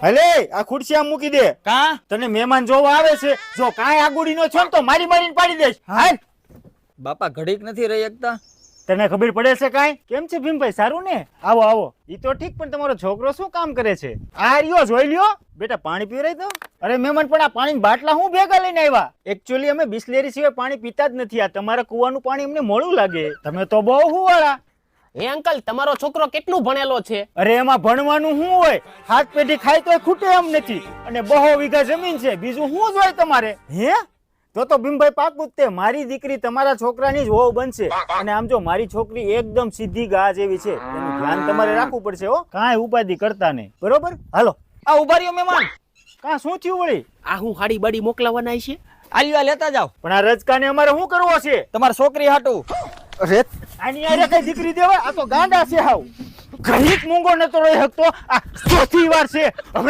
હલે આ ખુરશી આમ મૂકી દે. કા તને મહેમાન જોવા આવે છે, જો કાંઈ આગુડી નો છો ને તો મારી મારીને પાડી દઈશ. હાલ. બાપા ઘડીક નથી રહી એકતા. તને ખબર પડે છે કાંઈ? કેમ છે ભીમભાઈ, સારું ને? આવો આવો. ઈ તો ઠીક, પણ તમારો છોકરો શું કામ કરે છે? આ રહ્યો, જોઈ લ્યો. બેટા પાણી પીવરાય તો. અરે મહેમાન, પણ આ પાણી બાટલા હું ભેગા લઈને આવ્યા? એકચ્યુઅલી અમે બિસ્લેરી સિવાય પાણી પીતા જ નથી. આ તમારા કુવાનું પાણી અમને મોડું લાગે. તમે તો બહુ હુવાળા. હે અંકલ, તમારો છોકરો કેટલું ભણેલો છે? અરે એમાં ભણવાનું શું હોય? હાથ પેઢી ખાય તો ખૂટે એમ નથી. અને 2 વીઘા જમીન છે, બીજું શું જોઈએ તમારે? હે? તો ભીમભાઈ પાકું જ તે મારી દીકરી તમારા છોકરાની જ વહુ બનશે. અને આમ જો મારી છોકરી એકદમ સીધી ગા જેવી છે, એનું ધ્યાન તમારે રાખવું પડશે હો. કાંઈ ઉપાધિ કરતા નહીં, બરોબર? હાલો. આ ઉભા રહ્યો મહેમાન. કાં શું થયું વળી? આ હું હાડી બાડી મોકલાવાના છે? આલ્યો લેતા જાવ. પણ આ રજકાને અમારે શું કરવો છે? તમારી છોકરી હાટું. અરે આની આરે કઈ દીકરી દેવાય? આ તો ગાંડા છે હાવ. ઘડીક મૂંગો નતો રહી શકતો. આ ચોથી વાર છે.